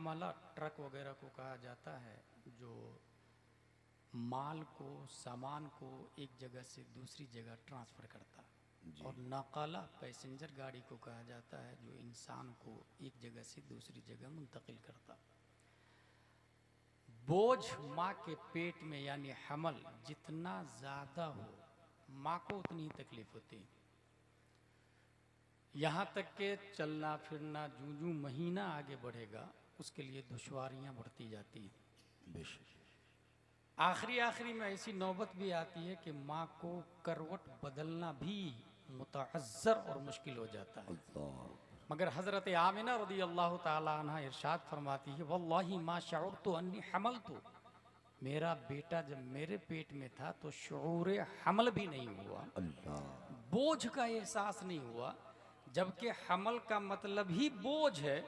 माला truck वगैरह को कहा जाता है जो माल को, सामान को एक जगह से दूसरी जगह ट्रांसफ़र करता है। और नकाला पैसेंजर गाड़ी को कहा जाता है जो इंसान को एक जगह से दूसरी जगह मुंतकिल करता। बोझ माँ के पेट में यानी हमल जितना ज़्यादा हो माँ को उतनी ही तकलीफ होती है। यहाँ तक के चलना फिरना जूं जूं महीना आगे बढ़ेगा उसके लिए दुश्वारियाँ बढ़ती जाती हैं। आखिरी में ऐसी नौबत भी आती है कि माँ को करवट बदलना भी मुतअज्जर और मुश्किल हो जाता है। मगर हज़रत आमिना रज़ी अल्लाह ताला अन्हा इरशाद फरमाती है, वल्लाही मा शअरतु अन्नी हमलतु, मेरा बेटा जब मेरे पेट में था तो शऊर हमल भी नहीं हुआ, बोझ का एहसास नहीं हुआ, जबकि हमल का मतलब ही बोझ है।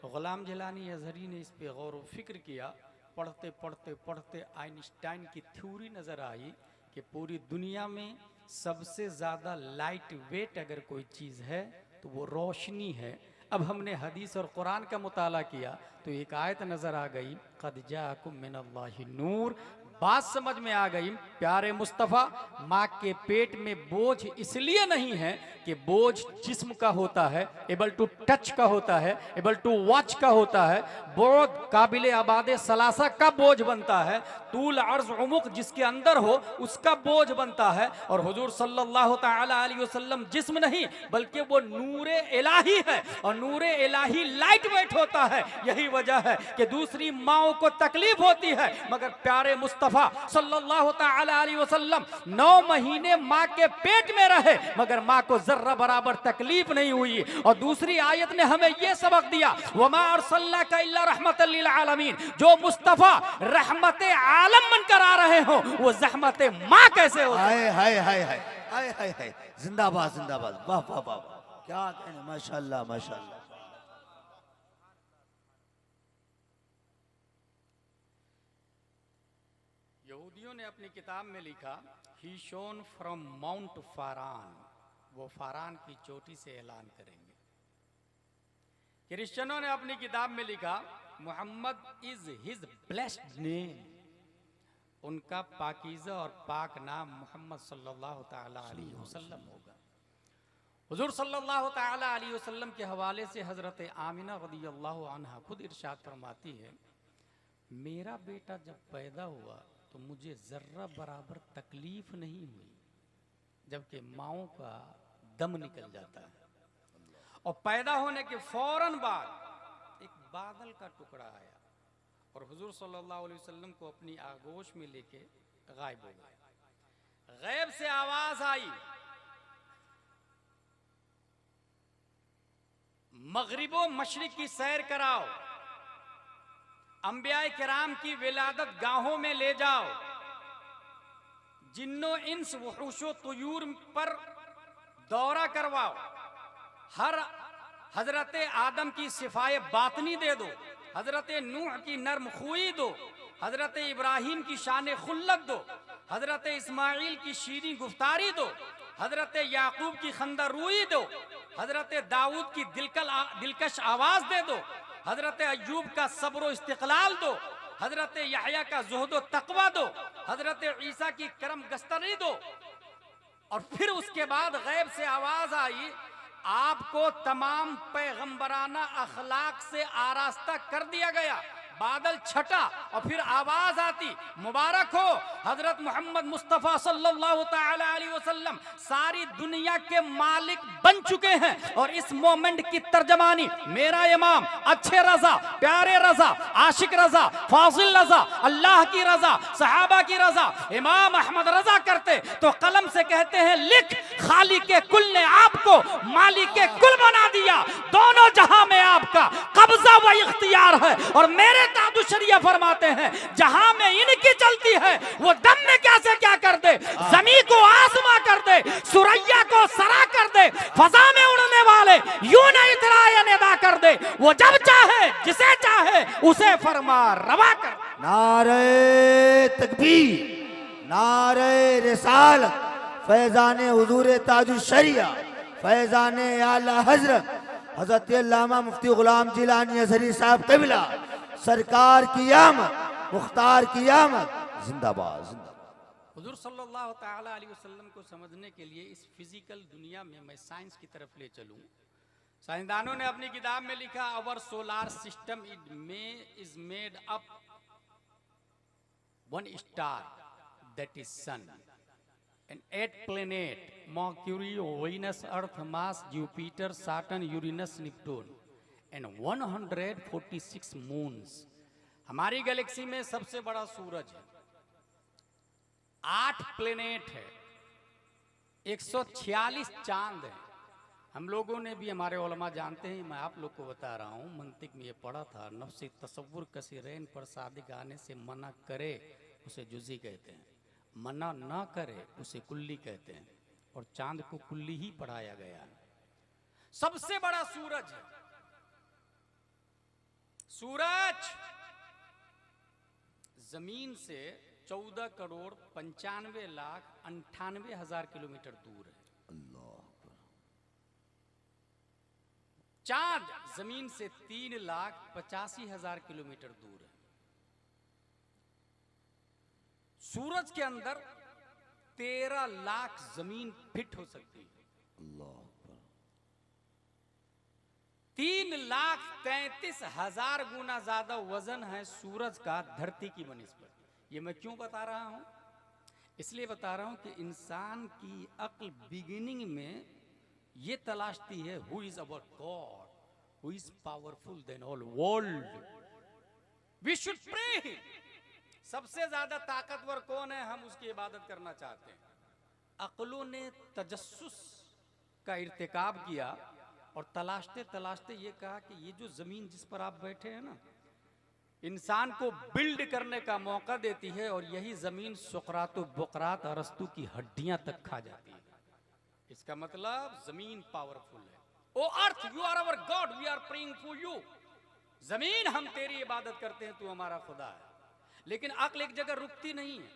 गुलाम जिलानी अज़हरी ने इस पे गौर व फिक्र किया। पढ़ते पढ़ते पढ़ते आइंस्टाइन की थ्योरी नज़र आई कि पूरी दुनिया में सबसे ज़्यादा लाइट वेट अगर कोई चीज़ है तो वो रोशनी है। अब हमने हदीस और कुरान का मुताला किया तो एक आयत नज़र आ गई, क़द जाअकुम मिनल्लाहि नूर। बात समझ में आ गई, प्यारे मुस्तफ़ा माँ के पेट में बोझ इसलिए नहीं है कि बोझ जिस्म का होता है, एबल टू टच का होता है, एबल टू वॉच का होता है, बोझ काबिल आबाद सलासा का बोझ बनता है, तूल अर्ज उमुक जिसके अंदर हो उसका बोझ बनता है। और हुजूर सल्लल्लाहु ताला अलैहि वसल्लम जिस्म नहीं बल्कि वो नूरे इलाही है और नूरे इलाही लाइट वेट होता है। यही वजह है कि दूसरी माओं को तकलीफ होती है मगर प्यारे मुस्तफ़ा सल्लल्लाहु ताला अलैहि वसल्लम 9 महीने माँ के पेट में रहे मगर माँ को जर्रा बराबर तकलीफ नहीं हुई। और दूसरी आयत ने हमें यह सबक दिया, वमा अर्सलनाका इल्ला रहमतल लिल आलमीन, जो मुस्तफ़ा रहमत आलम बनकर आ रहे हो वो ज़हमत माँ कैसे हो। हाय हाय हाय हाय हाय हाय हाय, जिंदाबाद जिंदाबाद, वाह वाह वाह, क्या कहने, माशाल्लाह माशाल्लाह। यहूदियों ने अपनी किताब में लिखा, ही शोन फ्रॉम माउंट फारान, वो फारान की चोटी से ऐलान करेंगे। क्रिश्चियनों ने अपनी किताब में लिखा, Muhammad is his blessed name, उनका पाकीज़ा और पाक नाम मोहम्मद सल्लल्लाहु ताला अलैहि वसल्लम होगा। हुजूर सल्लल्लाहु ताला अलैहि वसल्लम के हवाले से हज़रत आमिना रज़ियल्लाहु अन्हा खुद इरशाद फरमाती है, मेरा बेटा जब पैदा हुआ तो मुझे ज़र्रा बराबर तकलीफ नहीं हुई, जबकि माओं का दम निकल जाता है। और पैदा होने के फौरन बाद एक बादल का टुकड़ा आया और हुजूर सल्लल्लाहु अलैहि वसल्लम को अपनी आगोश में लेके गायब हो गए। गैब से आवाज आई, मगरिबो मशरिक की सैर कराओ, अंबियाए किराम की विलादत गाहों में ले जाओ, जिन्नो इंस वहुशो तुयूर पर दौरा करवाओ, हर हजरत आदम की सिफाए बातनी दे दो, हजरत नूह की नर्म खुई दो, हजरत इब्राहिम की शान खुल्लत दो, हजरत इस्माइल की शीरी गुफ्तारी दो, हजरत याकूब की खंदा रूई दो, हजरत दाऊद की दिलकश आवाज दे दो, हजरत अय्यूब का सब्र इस्तिकलाल दो, हजरत यहया का ज़ुहद तकवा दो, हजरत ईसा की करम गस्तरी दो। और फिर उसके बाद गैब से आवाज आई, आपको तमाम पैगंबराना अखलाक से आरास्ता कर दिया गया। बादल छटा और फिर आवाज आती, मुबारक हो हजरत मोहम्मद मुस्तफ़ा सल्लल्लाहु ताला अलैहि वसल्लम सारी दुनिया के मालिक बन चुके हैं। और इस मोमेंट की तर्जमानी मेरा इमाम अच्छे रजा, प्यारे रजा, आशिक रजा, फाजिल रजा, अल्लाह की रजा, सहाबा की रजा, इमाम अहमद रजा करते तो कलम से कहते हैं, लिख खाली के कुल ने आपको मालिक के कुल बना दिया, दोनों जहां में आपका कब्जा व इख्तियार है। और मेरे तादुशरिया फरमाते हैं, जहां में इनकी चलती है वो दम में कैसे क्या कर दे, जमीन को आसमां कर दे, सुरैया को सरा कर दे, फजा में उड़ने वाले यूं न इतराया निदा कर दे, वो जब चाहे जिसे चाहे उसे फरमा रवा कर। नारे तकबीर, नारे रिसालत, फैजाने हुजूर ताजुशरिया, फैजाने आला हजरत हजरत अल्लामा मुफ्ती गुलाम जिलानी अज़हरी साहब क़िबला सरकार की आमद, मुख्तार की आमद, जिंदाबाद जिंदाबाद। हुजूर सल्लल्लाहु ताला अलैहि वसल्लम को समझने के लिए इस फिजिकल दुनिया में मैं साइंस की तरफ ले चलूं। साइंसदानों ने अपनी किताब में लिखा, our solar system is made up one star that is sun and 8 planet Mercury, Venus, Earth, Mars, Jupiter, Saturn, Uranus, Neptune and 146 moons. हमारी गैलेक्सी में सबसे बड़ा सूरज है, 8 प्लेनेट है, 146 चांद है। हम लोगों ने भी, हमारे उलमा जानते हैं, मैं आप लोग को बता रहा हूँ, मंतिक में ये पढ़ा था, नफ्सी तसव्वुर कसीरैन पर सादिक आने से मना करे उसे जुज़ी कहते हैं, मना ना करे उसे कुल्ली कहते हैं, और चांद को कुल्ली ही पढ़ाया गया है। सबसे बड़ा सूरज है। सूरज जमीन से 14 करोड़ 95 लाख 98 हजार किलोमीटर दूर है। अल्लाह। चांद जमीन से 3 लाख 85 हजार किलोमीटर दूर है। सूरज के अंदर 13 लाख जमीन फिट हो सकती है। अल्लाह। 3,33,000 गुना ज्यादा वजन है सूरज का धरती की बनिस्बत। ये मैं क्यों बता रहा हूं? इसलिए बता रहा हूं कि इंसान की अक्ल बिगिनिंग में ये तलाशती है, who is our God, who is powerful than all world, we should pray. सबसे ज्यादा ताकतवर कौन है, हम उसकी इबादत करना चाहते हैं। अक्लों ने तजस्सुस का इर्तिकाब किया और तलाशते तलाशते ये कहा कि ये जो जमीन जिस पर आप बैठे हैं ना, इंसान को बिल्ड करने का मौका देती है, और यही जमीन सुकरात बुकरात अरस्तु की हड्डियां तक खा जाती है। इसका मतलब जमीन पावरफुल है। O earth, you are our God, we are praying for you. जमीन, हम तेरी इबादत करते हैं, तू हमारा खुदा है। लेकिन अक्ल एक जगह रुकती नहीं है।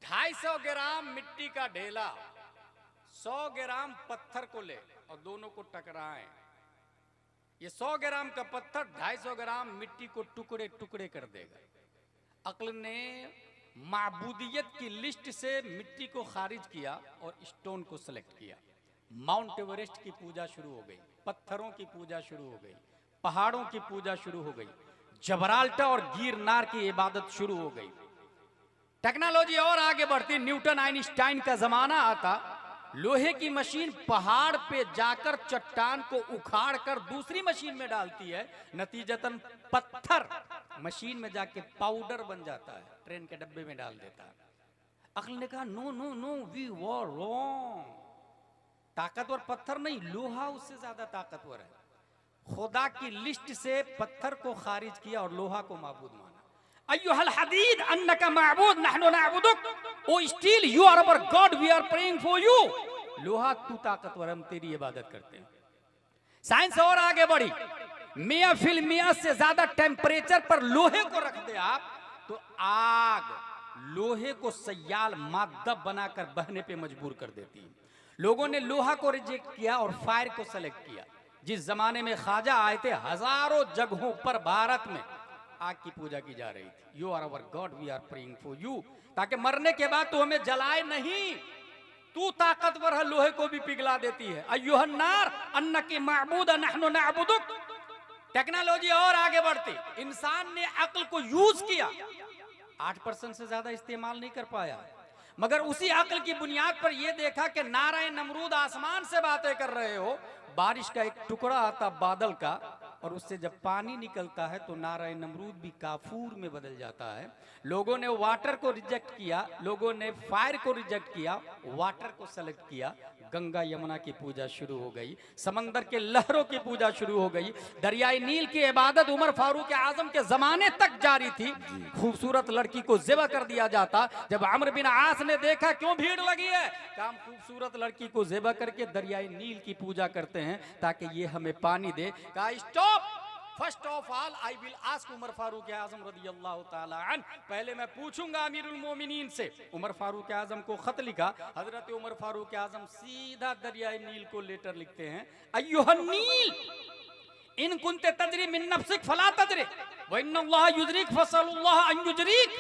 250 ग्राम मिट्टी का ढेला 100 ग्राम पत्थर को ले और दोनों को टकराएं, ये 100 ग्राम का पत्थर 250 ग्राम मिट्टी को टुकड़े टुकड़े कर देगा। अक्ल ने माबूदियत की लिस्ट से मिट्टी को खारिज किया और स्टोन को सेलेक्ट किया। माउंट एवरेस्ट की पूजा शुरू हो गई, पत्थरों की पूजा शुरू हो गई, पहाड़ों की पूजा शुरू हो गई, जबराल्टा और गिरनार की इबादत शुरू हो गई। टेक्नोलॉजी और आगे बढ़ती, न्यूटन आइंस्टाइन का जमाना आता, लोहे की मशीन पहाड़ पे जाकर चट्टान को उखाड़ कर दूसरी मशीन में डालती है, नतीजतन पत्थर मशीन में जाके पाउडर बन जाता है, ट्रेन के डब्बे में डाल देता है। अक्ल ने कहा no no no, we were wrong. ताकतवर पत्थर नहीं, लोहा उससे ज्यादा ताकतवर है। खुदा की लिस्ट से पत्थर को खारिज किया और लोहा को माबूद माना। अय्युहल हदीद अन्नका माबूद नहनु नअबुदुक, O steel you are our God, we are praying for you. लोहा, तू ताकतवर, हम तेरी इबादत करते हैं। साइंस और आगे बढ़ी, मियां फिल मियां से ज्यादा टेम्परेचर पर लोहे को रख दे आप, तो आग लोहे को सयाल मादा बनाकर बहने पे मजबूर कर देती है। लोगों ने लोहा को रिजेक्ट किया और फायर को सेलेक्ट किया। जिस जमाने में ख्वाजा आए थे, हजारों जगहों पर भारत में आग की पूजा की जा रही थी। You are our God, we are praying for you, ताकि मरने के बाद तू हमें जलाए नहीं, तू ताकतवर है, लोहे को भी पिघला देती है। अय्युहन नार अन्नकी माबूद नहनु नअबुदुक। टेक्नोलॉजी और आगे बढ़ती, इंसान ने अक्ल को यूज किया, 8% से ज्यादा इस्तेमाल नहीं कर पाया, मगर उसी अक्ल की बुनियाद पर यह देखा कि नाराए नमरूद आसमान से बातें कर रहे हो, बारिश का एक टुकड़ा आता बादल का, और उससे जब पानी निकलता है तो नाराए नमरूद भी काफूर में बदल जाता है। लोगों ने वाटर को रिजेक्ट किया, लोगों ने फायर को रिजेक्ट किया, वाटर को सेलेक्ट किया। गंगा यमुना की पूजा शुरू हो गई, समंदर के लहरों की पूजा शुरू हो गई। दरियाई नील की इबादत उमर फारूक आजम के जमाने तक जारी थी। खूबसूरत लड़की को ज़िबा कर दिया जाता। जब अमर बिन आस ने देखा क्यों भीड़ लगी है, काम खूबसूरत लड़की को ज़िबा करके दरियाई नील की पूजा करते हैं ताकि ये हमें पानी दे। कहा stop, first of all I will ask Umar Farooq आजम रदियल्लाहु ताला अन, पहले मैं पूछूंगा अमीरुल मोमिनीन से। उमर फारूक आजम को खत लिखा, हजरत उमर फारूक आजम सीधा दरियाई नील को लेटर लिखते हैं, अय्युहन नील इन कुंते तजरी मिन नफ्सिक फला तजरी व इन्नल्लाह युजरिक फसलुल्लाह अन युजरिक।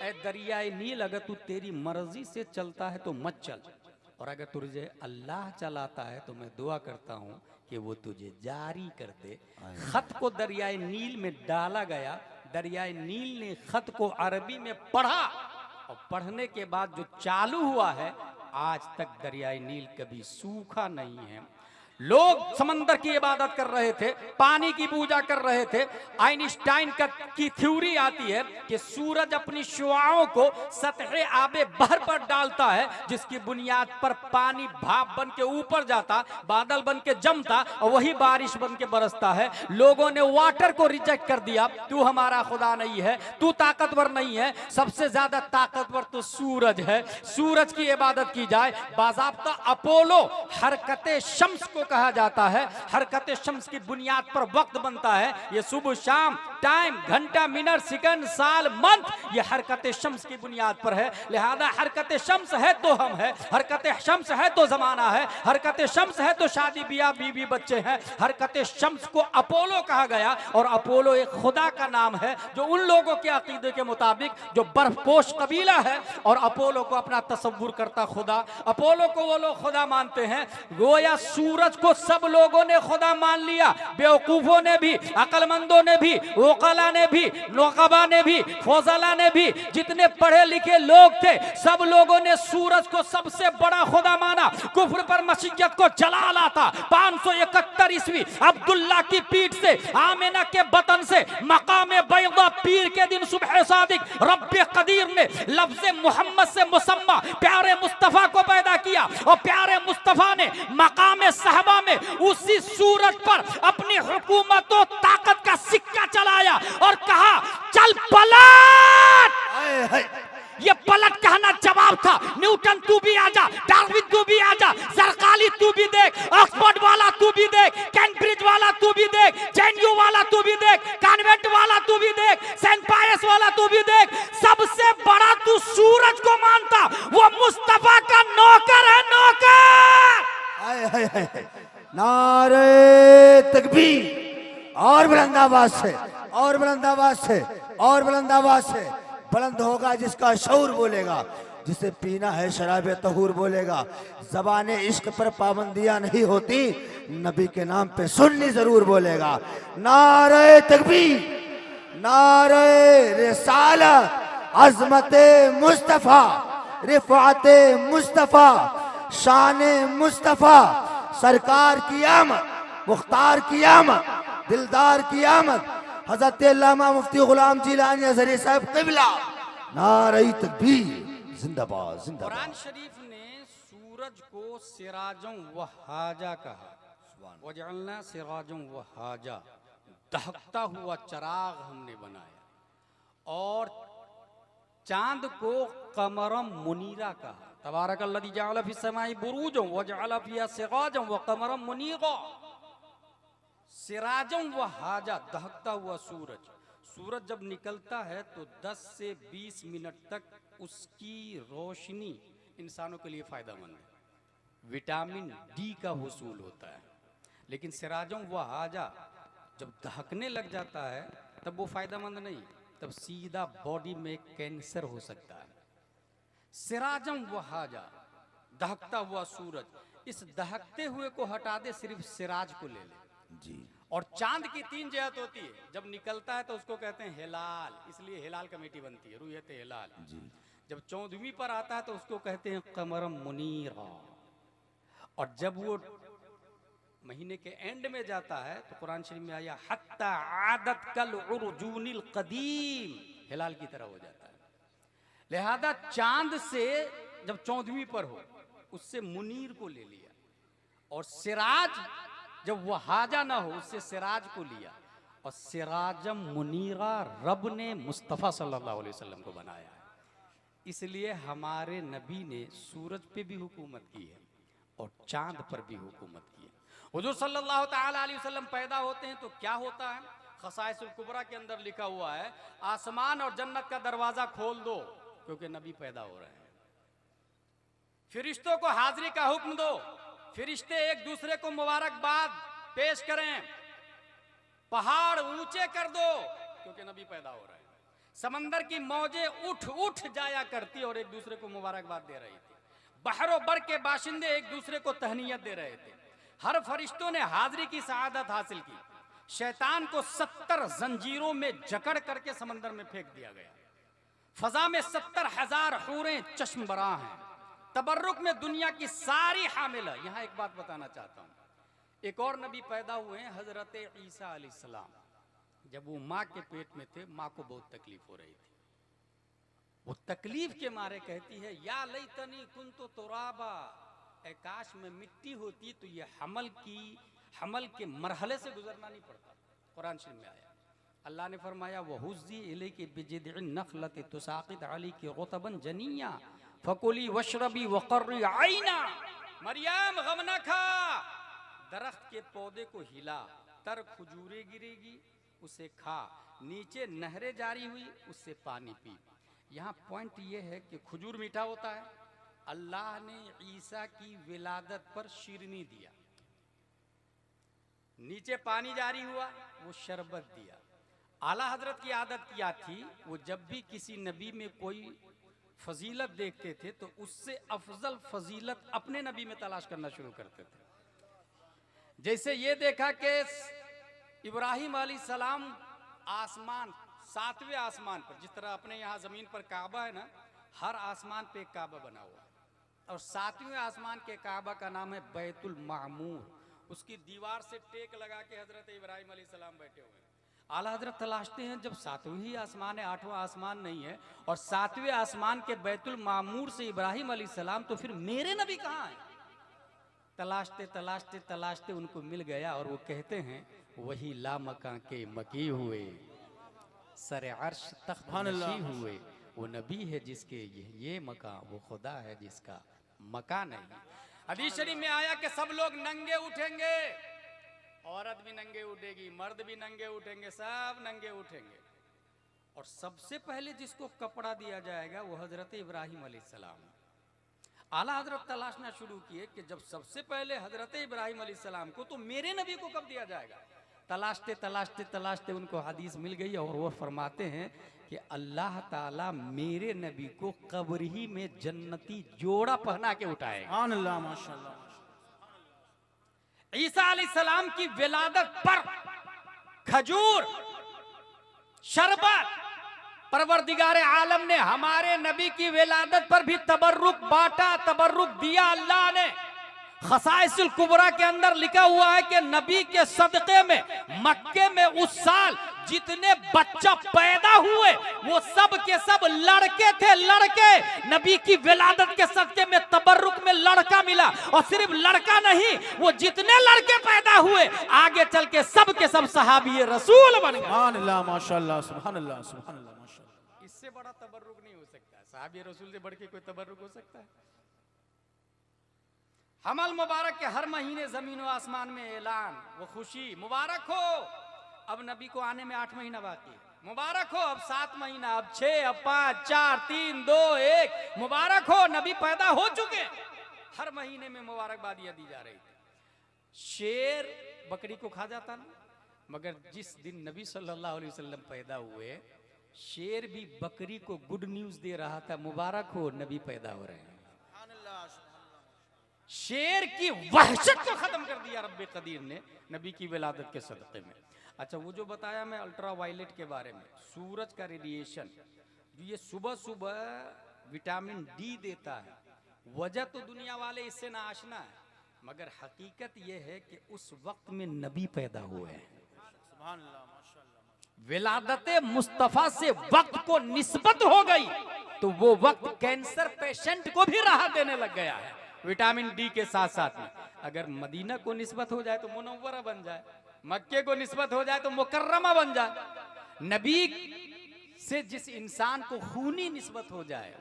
ए दरियाए नील, अगर तू तेरी मर्जी से चलता है तो मत चल, और अगर तुझे अल्लाह चलाता है तो मैं दुआ करता हूँ कि वो तुझे जारी कर दे। खत को दरियाए नील में डाला गया, दरियाए नील ने खत को अरबी में पढ़ा, और पढ़ने के बाद जो चालू हुआ है, आज तक दरियाए नील कभी सूखा नहीं है। लोग समंदर की इबादत कर रहे थे, पानी की पूजा कर रहे थे। आइंस्टाइन की थ्योरी आती है कि सूरज अपनी शुआओं को सतह आबे बहर पर डालता है, जिसकी बुनियाद पर पानी भाप बन के ऊपर जाता, बादल बन के जमता, और वही बारिश बन के बरसता है। लोगों ने वाटर को रिजेक्ट कर दिया, तू हमारा खुदा नहीं है, तू ताकतवर नहीं है, सबसे ज्यादा ताकतवर तो सूरज है, सूरज की इबादत की जाए। बाज़ाब्ता अपोलो हरकते शम्स को कहा जाता है। हरकते शम्स की बुनियाद पर वक्त बनता है, ये सुबह शाम, टाइम, घंटा, मिनट, सेकंड, साल, मंथ, ये हरकते शम्स की बुनियाद पर है। लिहाजा हरकते शम्स है तो हम है, हरकते शम्स है तो जमाना है, हरकते शम्स है तो शादी ब्याह, बीवी बच्चे हैं। हरकते शम्स को अपोलो कहा गया, और अपोलो एक खुदा का नाम है, जो उन लोगों के अकीदे के मुताबिक जो बर्फपोश कबीला है और अपोलो को अपना तसव्वुर करता खुदा, अपोलो को वो लोग खुदा मानते हैं। गोया सूरज को सब लोगों ने खुदा मान लिया, बेवकूफों ने भी, अकलमंदों ने भी, वकला ने भी, नौकबा ने भी, फौजला ने भी, जितने पढ़े लिखे लोग थे, सब लोगों ने सूरज को सबसे बड़ा खुदा माना। कुफ्र पर मसीहत को जलाला था। 571 ईस्वी अब्दुल्ला की पीठ से, आमिना के बतन से, मकामे बैदा पीर के दिन सुबह सादिक रब्बे कदीर ने लफ्ज़ मोहम्मद से मुसम्मा प्यारे मुस्तफा को पैदा किया, और प्यारे मुस्तफा ने मकामे सहबा में उसी सूरज पर अपनी हुकूमत और ताकत का सिक्का चलाया और कहा चल पलट। ये पलट कहना जवाब था। न्यूटन तू भी आजा, डार्विन तू भी आजा, सरकाली तू भी देख, ऑक्सफोर्ड वाला तू भी देख, कैम्ब्रिज वाला तू भी देख, जेएनयू वाला तू भी देख, कॉन्वेंट वाला तू भी देख, सेंट पायस वाला तू भी देख, सबसे बड़ा तू सूरज को मानता, वो मुस्तफा का नौकर है, नौकर। हाय हाय हाय, नारे तकबीर, और बुलंद आवाज से, और बुलंद आवाज से, और बुलंद आवाज से। बुलंद होगा जिसका शऊर बोलेगा, जिसे पीना है शराब तहूर बोलेगा। ज़बाने इश्क पर पाबंदियां नहीं होती, नबी के नाम पे सुन्नी जरूर बोलेगा। नारे तकबीर, नारे रिसालत, अज़मते मुस्तफ़ा, रिफ़ाते मुस्तफ़ा, शाने मुस्तफ़ा, सरकार की आमद, मुख्तार की आमद, दिलदार की आमद, हज़रत अल्लामा मुफ्ती गुलाम जिलानी अज़हरी साहब क़िबला। नारे तकबीर, जिंदाबाद जिंदाबाद। कुरान शरीफ ने सूरज को सिराजों वहाजा कहा, वजअलना सिराजों वहाजा, दहकता हुआ चिराग हमने बनाया, और चांद को कमरम मुनीरा कहा। तबारकल्लज़ी जअल फ़िस समाई बुरूजन वजअल फ़िहा सिराजन व कमरम मुनीरा। सिराजों वहाजा, दहकता हुआ सूरज। सूरज जब निकलता है तो 10 से 20 मिनट तक उसकी रोशनी इंसानों के लिए फायदेमंद है, विटामिन डी का हुसूल होता है। लेकिन सिराजों वहाजा जब दहकने लग जाता है तब वो फायदेमंद नहीं, तब सीधा बॉडी में कैंसर हो सकता है। सिराजों वहाजा, दहकता हुआ सूरज। इस दहकते हुए को हटा दे, सिर्फ सिराज को ले ले जी। और चांद की 3 जहत होती है, जब निकलता है तो उसको कहते हैं हिलाल, इसलिए हिलाल कमेटी बनती है, रुयत हिलाल जी। जब 14वीं पर आता है तो उसको कहते हैं कमरम मुनीरा, और जब वो महीने के एंड में जाता है तो कुरान शरीफ में आया हत्ता आदत कल उर्जूनिल कदीम, हिलाल की तरह हो जाता है। लिहाजा चांद से जब 14वीं पर हो उससे मुनीर को ले लिया, और सिराज जब वहाजा ना हो उससे सिराज को लिया, और सिराजम मुनीरा रब ने मुस्तफ़ा सल्लल्लाहु अलैहि वसल्लम को बनाया है। इसलिए हमारे नबी ने सूरज पे भी हुकूमत की है और चांद पर भी हुकूमत की है। हुजूर सल्लल्लाहु ताला अलैहि वसल्लम पैदा होते हैं तो क्या होता है, खसाइसुल कुबरा के अंदर लिखा हुआ है, आसमान और जन्नत का दरवाजा खोल दो क्योंकि नबी पैदा हो रहे हैं। फिरिश्तों को हाजिरी का हुक्म दो, फिरिश्ते एक दूसरे को मुबारकबाद पेश करें, पहाड़ ऊंचे कर दो क्योंकि नबी पैदा हो रहा है। समंदर की मौजें उठ उठ जाया करती और एक दूसरे को मुबारकबाद दे रही थी। बहरो बर के बाशिंदे एक दूसरे को तहनीयत दे रहे थे। हर फरिश्तों ने हाजिरी की सआदत हासिल की। शैतान को 70 जंजीरों में जकड़ करके समंदर में फेंक दिया गया। फजा में 70,000 हूरें चश्मबरा हैं। तबर्रुक में दुनिया की सारी हामिला। यहाँ एक बात बताना चाहता हूँ, एक और नबी पैदा हुए हैं, हजरत ईसा अलैहिस्सलाम। जब वो माँ के पेट में थे, माँ को बहुत तकलीफ हो रही थी। वो तकलीफ के मारे कहती है, या लैतनी कुन्तु तुराबा, ऐ काश में मिट्टी होती तो ये हमल के मरहले से गुजरना नहीं पड़ता। कुरान शरीफ में आया। अल्लाह ने फरमाया, वहुज़्ज़ी इलैकी बिजिद्इन नखलति तुसाक़ित अलैकी रुतबन जनिया फकुली वशरबी वक़र्री आइना। मरियम गम न खा, दरख्त के पौधे को हिला, तर खजूरें गिरेगी उसे खा, नीचे नहरें जारी हुई उससे पानी पी। यहाँ पॉइंट ये है कि खजूर मीठा होता है। अल्लाह ने ईसा की विलादत पर शीरनी दिया, नीचे पानी जारी हुआ, वो शरबत दिया। आला हजरत की आदत क्या थी, वो जब भी किसी नबी में कोई फजीलत देखते थे तो उससे अफजल फजीलत अपने नबी में तलाश करना शुरू करते थे। जैसे ये देखा कि इब्राहिम अलैहिस्सलाम आसमान, 7वें आसमान पर, जिस तरह अपने यहाँ जमीन पर काबा है ना, हर आसमान पे एक काबा बना हुआ, और 7वें आसमान के काबा का नाम है बैतुल मामूर। उसकी दीवार से टेक लगा के हजरत इब्राहिम अलैहिस्सलाम बैठे हुए हैं। आला हजरत तलाशते हैं, जब 7वां ही आसमान है, 8वां आसमान नहीं है, और 7वें आसमान के बैतुल मामूर से इब्राहिम अलैहिस्सलाम, तो फिर मेरे नबी कहाँ हैं? तलाशते तलाशते तलाशते उनको मिल गया, और वो कहते हैं, वही लामका के मकी हुए, सरे अर्श तख्त नशी हुए, वो नबी है जिसके ये मकां, वो खुदा है जिसका मकान नहीं। हदीस शरीफ में आया कि सब लोग नंगे उठेंगे, औरत भी नंगे उठेगी, मर्द भी नंगे उठेंगे, सब नंगे उठेंगे, और सबसे पहले जिसको कपड़ा दिया जाएगा वो हजरत इब्राहिम अलैहिस्सलाम। आला हजरत तलाशना शुरू किए कि जब सबसे पहले हजरत इब्राहिम अलैहिस्सलाम को, तो मेरे नबी को कब दिया जाएगा? तलाशते तलाशते तलाशते उनको हदीस मिल गई, और वो फरमाते हैं कि अल्लाह ताला मेरे नबी को कब्र ही में जन्नती जोड़ा पहना के उठाएगा। अल्लाह माशाअल्लाह। ईसा अलैहिस्सलाम की विलादत पर खजूर, शरबत, परवरदिगारे आलम ने हमारे नबी की विलादत पर भी तबर्रुक बांटा, तबर्रुक दिया अल्लाह ने। खसाइसुल कुबरा के अंदर लिखा हुआ है कि नबी के सदक़े में मक्के में उस साल जितने बच्चा पैदा हुए वो सब के सब लड़के थे, लड़के। नबी की विलादत के सदक़े में तबर्रुक में लड़का मिला, और सिर्फ लड़का नहीं, वो जितने लड़के पैदा हुए आगे चल के सब सहाबी रसूल बन गए। सुभान अल्लाह माशाअल्लाह, सुभान अल्लाह, सुभान अल्लाह माशाअल्लाह। इससे बड़ा तबर्रुक नहीं हो सकता। सहाबी रसूल से बढ़ के कोई तबर्रुक हो सकता है? हमल मुबारक के हर महीने जमीन व आसमान में ऐलान, वो खुशी, मुबारक हो अब नबी को आने में 8 महीना बाकी, मुबारक हो अब 7 महीना, अब 6, अब 5, 4, 3, 2, 1, मुबारक हो नबी पैदा हो चुके। हर महीने में मुबारकबादियां दी जा रही थी। शेर बकरी को खा जाता ना, मगर जिस दिन नबी सल्लल्लाहु अलैहि वसल्लम पैदा हुए, शेर भी बकरी को गुड न्यूज दे रहा था, मुबारक हो नबी पैदा हो रहे हैं। शेर की वहशत को खत्म कर दिया रब्बे कदीर ने नबी की विलादत के सदक़े में। अच्छा, वो जो बताया मैं अल्ट्रा वायलेट के बारे में, सूरज का रेडिएशन जो ये सुबह सुबह विटामिन डी देता है, वजह तो दुनिया वाले इससे ना आशना है, मगर हकीकत ये है कि उस वक्त में नबी पैदा हुए हैं। सुभान अल्लाह माशाअल्लाह। विलादत मुस्तफा से वक्त को निस्बत हो गई तो वो वक्त कैंसर पेशेंट को भी राहत देने लग गया है विटामिन डी के साथ साथ में। अगर मदीना को निस्बत हो जाए तो मुनव्वरा बन जाए, मक्के को निस्बत हो जाए तो मुकर्रमा बन जाए। नबी से जिस इंसान को खूनी निस्बत हो जाए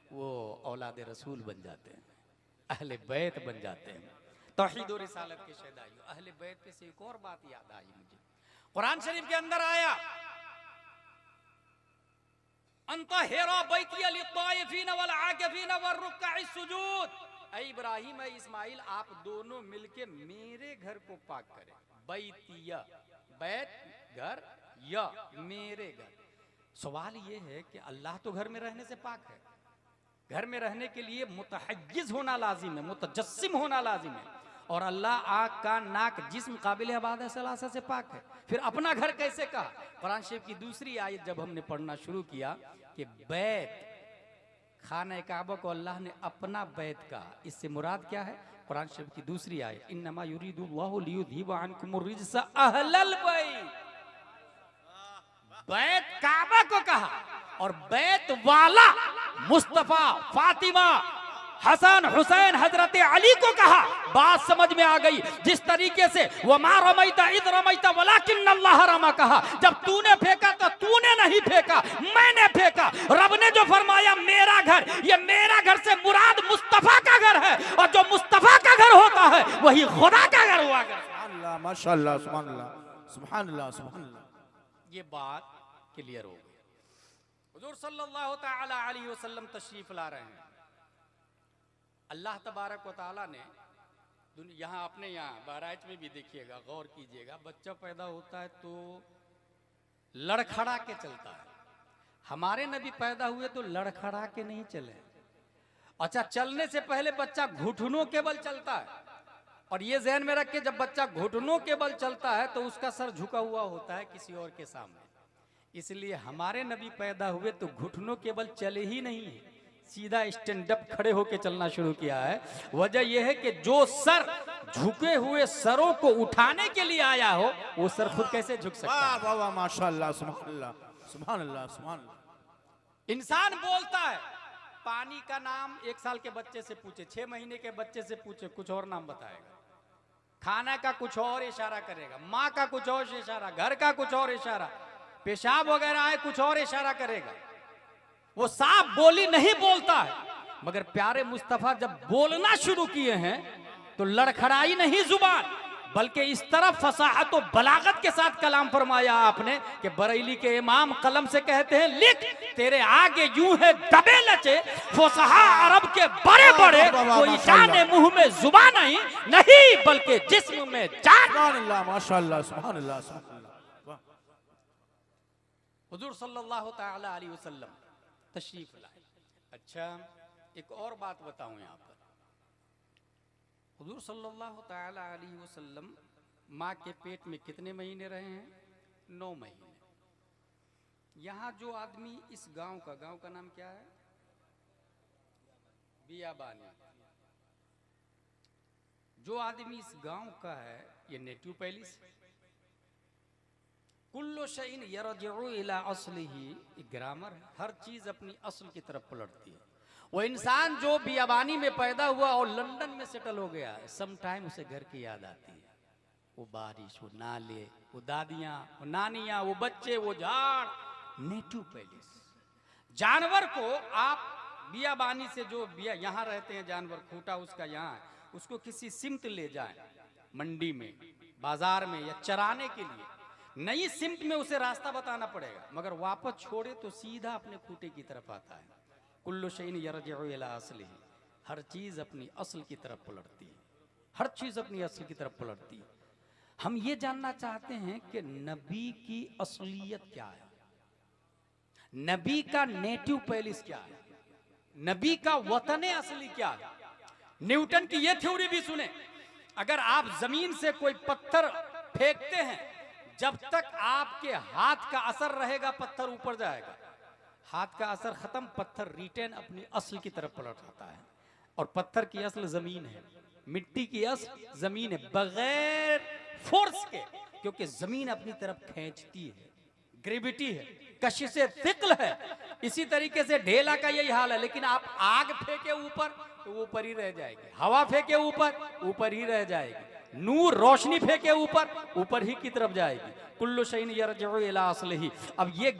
वो औलाद रसूल बन जाते हैं, अहले बैत बन जाते हैं। तौहीद और रिसालत के शहदाइयों, अहले बैत पे से एक और बात याद आई मुझे, कुरान शरीफ के अंदर आया, अंतहिरा बैतिया लित्ताइफीन वल आकिफीन वरुक्काइस सुजूद। ऐ इब्राहिम, ऐ इस्माइल, आप दोनों मिलके मेरे घर को पाक करें। बैतिया, बैत घर या मेरे घर। सवाल ये है कि अल्लाह तो घर में रहने से पाक है, घर में रहने के लिए मुतहज्जिज होना लाजिम है, मुतजस्सिम होना लाजिम है, और अल्लाह आँख कान नाक जिस्म काबिल इबादत सलासा से पाक है। फिर अपना घर कैसे कहा? कुरान शरीफ की दूसरी आयत जब हमने पढ़ना शुरू किया कि बैत खाना काबा को अल्लाह ने अपना बैत कहा, इससे मुराद क्या है? कुरान शरीफ की दूसरी आयत इन्नमा युरीदुल्लाहु लियुज़हिबा अन्कुमुर रिज्सा अहलल बैत, बैत काबा को कहा, और बैत वाला मुस्तफा, फातिमा, हसन, हुसैन, हजरत अली को कहा। बात समझ में आ गई? जिस तरीके से वमा रमैता इद रमैता वलाकिन अल्लाह रमा कहा, जब तूने फेंका तो तूने नहीं फेंका, मैंने फेंका। रब ने जो फरमाया मेरा घर, ये मेरा घर से मुराद मुस्तफा का घर है, और जो मुस्तफा का घर होता है वही खुदा का घर हुआ करता है। सुभान अल्लाह, माशाअल्लाह, सुभान अल्लाह, सुभान अल्लाह, सुभान अल्लाह। ये बात क्लियर हो गई। हुजूर सल्लल्लाहु तआला अलैहि वसल्लम तशरीफ ला रहे हैं। अल्लाह तबारक व तआला ने यहाँ अपने यहाँ बहराइच में भी देखिएगा, गौर कीजिएगा, बच्चा पैदा होता है तो लड़खड़ा के चलता है। हमारे नबी पैदा हुए तो लड़खड़ा के नहीं चले। अच्छा, चलने से पहले बच्चा घुटनों के बल चलता है, और ये ज़हन में रख के जब बच्चा घुटनों के बल चलता है तो उसका सर झुका हुआ होता है किसी और के सामने। इसलिए हमारे नबी पैदा हुए तो घुटनों के बल चले ही नहीं है, सीधा स्टैंड अप खड़े होके चलना शुरू किया है। वजह यह है कि जो सर झुके हुए सरों को उठाने के लिए आया हो, वो सर खुद कैसे झुक सकता है? वाह वाह, माशाअल्लाह, सुभान अल्लाह, सुभान अल्लाह, सुभान अल्लाह। इंसान बोलता है, पानी का नाम 1 साल के बच्चे से पूछे, 6 महीने के बच्चे से पूछे, कुछ और नाम बताएगा। खाना का कुछ और इशारा करेगा, माँ का कुछ और इशारा, घर का कुछ और इशारा, पेशाब वगैरह आए कुछ और इशारा करेगा। वो साफ बोली नहीं बोलता है, मगर प्यारे मुस्तफा जब बोलना शुरू किए हैं तो लड़खड़ाई नहीं जुबान, बल्कि इस तरफ फसाहत और बलागत के साथ कलाम फरमाया आपने कि बरेली के इमाम कलम से कहते हैं, लिख तेरे आगे यूं है दबे लचे फसाहा अरब के बड़े बड़े, कोई जाने मुंह में जुबान नहीं बल्कि जिस्म में जान। सुभान अल्लाह, माशाअल्लाह, सुभान अल्लाह, सुभान अल्लाह। हुजूर सल्लल्लाहु तआला अलैहि वसल्लम तशरीफ लाए। अच्छा, एक और बात बताऊं यहाँ पर, हुजूर सल्लल्लाहु तआला अलैहि वसल्लम माँ के पेट में कितने महीने रहे हैं? 9 महीने। यहाँ जो आदमी इस गांव का नाम क्या है? बियाबानी। जो आदमी इस गांव का है, ये नेटिव पैलिस। कुल्लो शैइन यरजिउ इला अस्लिही, ग्रामर, हर चीज अपनी असल की तरफ पलटती है। वो इंसान जो बियाबानी में पैदा हुआ और लंदन में सेटल हो गया, सम टाइम उसे घर की याद आती है। वो बारिश, वो नाले, वो दादियाँ, वो नानियाँ, वो बच्चे, वो झाड़, नेटिव पैलेस। जानवर को आप बियाबानी से जो यहाँ रहते हैं जानवर, खूटा उसका यहाँ है, उसको किसी सिमत ले जाए मंडी में, बाजार में, या चराने के लिए, नई सिमत में उसे रास्ता बताना पड़ेगा, मगर वापस छोड़े तो सीधा अपने खूटे की तरफ आता है। कुल्लु शैइन यरजिउ इला अस्लिही, हर चीज अपनी असल की तरफ पलटती है, हर चीज अपनी असल की तरफ पलटती है। हम ये जानना चाहते हैं कि नबी की असलियत क्या है, नबी का नेटिव पैलेस क्या है, नबी का वतन असली क्या है। न्यूटन की यह थ्योरी भी सुने, अगर आप जमीन से कोई पत्थर फेंकते हैं, जब तक आपके हाथ का असर रहेगा पत्थर ऊपर जाएगा, हाथ का असर खत्म, पत्थर रिटर्न अपनी असल की तरफ पलट आता है। और पत्थर की असल जमीन है, मिट्टी की असल जमीन है, बगैर फोर्स के, क्योंकि जमीन अपनी तरफ खींचती है, ग्रेविटी है, कशिशे थिकल है। इसी तरीके से ढेला का यही हाल है, लेकिन आप आग फेंके ऊपर तो वो ऊपर ही रह जाएगी, हवा फेंके ऊपर ही रह जाएगी, नूर रोशनी फेंके ऊपर ही की तरफ जाएगी। कुल्लु शैइन यरजिउ इला अस्लिही। अब ये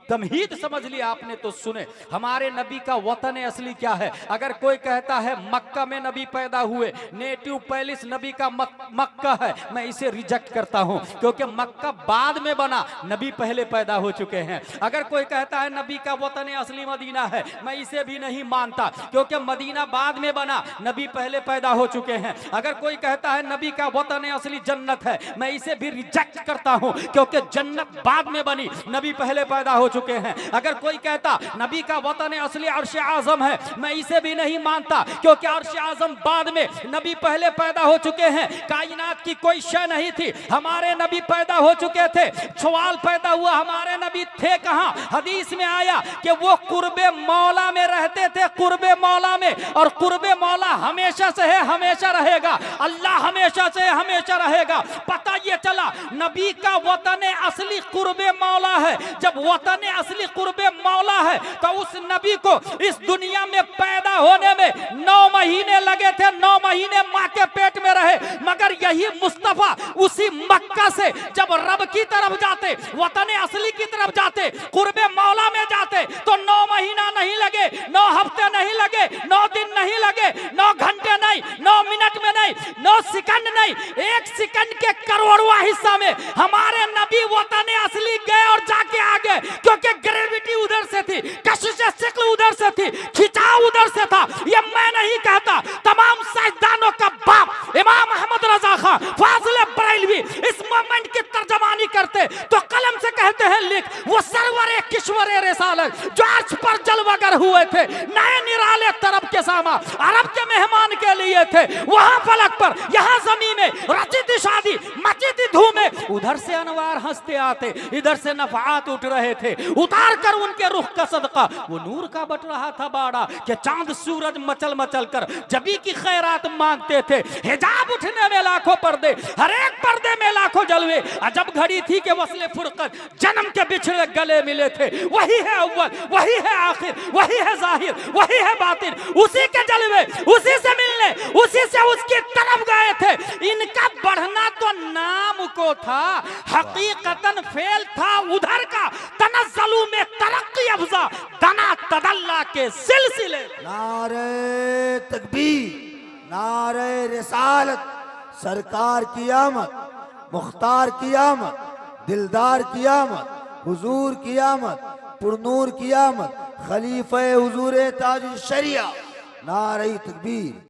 तमहीद समझ लिया आपने तो सुने, हमारे नबी का वतन असली क्या है। अगर कोई कहता है मक्का में नबी पैदा हुए, नेटिव पैलेस नबी का मक्का है, मैं इसे रिजेक्ट करता हूं, क्योंकि मक्का बाद में बना, नबी पहले पैदा हो चुके हैं। अगर कोई कहता है नबी का वतन असली मदीना है, मैं इसे भी नहीं मानता, क्योंकि मदीना बाद में बना, नबी पहले पैदा हो चुके हैं। अगर कोई कहता है नबी का वतन असली जन्नत है, मैं इसे भी रिजेक्ट करता हूं, क्योंकि जन्नत बाद में बनी, नबी पहले पैदा हो चुके हैं। अगर कोई कहता नबी का वतन असली अर्श आजम है, मैं इसे भी नहीं मानता, क्योंकि अर्श आजम बाद में, नबी पहले पैदा हो चुके हैं। कायनात की कोई शय नहीं थी, हमारे नबी पैदा हो चुके थे। सवाल पैदा हुआ हमारे नबी थे कहां? हदीस में आया कि वो कुर्बे मौला में रहते थे, कुर्बे मौला में, और कुर्बे मौला हमेशा से है, हमेशा रहेगा। अल्लाह हमेशा से है, हमेशा रहेगा। पता ये चला नबी का वतन असली कुर्बे मौला है। जब वतन असली कुर्बे मौला है तो उस नबी को इस दुनिया में पैदा होने में 9 महीने लगे थे, 9 महीने मां के पेट में रहे। मगर यही मुस्तफा उसी मक्का से जब रब की तरफ जाते, वतन असली की तरफ जाते, कुर्बे मौला में जाते, तो 9 महीना नहीं लगे, 9 हफ्ते नहीं लगे, 9 दिन नहीं लगे, 9 घंटे नहीं, 9 मिनट में नहीं, 9 सेकंड नहीं, 1 सेकंड के करोड़वां हिस्सा में हमारे नबी वतन असली गए और जाके आ गए। क्योंकि ग्रेविटी उधर से थी, कशिश शिक्ल उधर से थी, खिंचाव उधर से था। ये मैं नहीं कहता, तमाम साइंसदानों का बाप इमाम अहमद रजा खां फाजिल बरेलवी इस मोमेंट की तर्जमानी करते तो कलम से कहते हैं, लिख वो सरवरे किश्वरे रिसालत जो अर्श पर जलवागर हुए थे, नए निराले तरफ के सामा अरब के मेहमान के लिए थे। वहां फलक पर, यहाँ जमीन में रची थी शादी, मची थी धूमें। उधर से अनवार हंसते आते, इधर से नफात उठ रहे थे। उतार कर उनके रुख का सदका वो नूर का बट रहा था बाड़ा कि चांद सूरज मचल मचल कर जबी की खैरात मांगते थे। हिजाब उठने में लाखों पर्दे, हर एक पर्दे में लाखों जलवे। अजब घड़ी थी कि वस्ले फुरकत जन्म के बिछड़े गले मिले थे। वही है अव्वल, वही है आखिर, वही है जाहिर, वही है बातिन। उसी के जलवे, उसी से मिलने, उसी से उसकी तरफ गए थे। इनका बढ़ना तो नाम को था, हकीकतन फेल था उधर का। तनज़्ज़ुलु में तरक्की अफ़ज़ा दना तदल्ला के सिलसिले। नारे तकबीर, नारे रिसालत, सरकार की आमद, मुख्तार की आमद, दिलदार की आमद, हुजूर की आमद, पुरनूर की आमद, खलीफे हुजूर ताज शरिया। नारे तकबीर।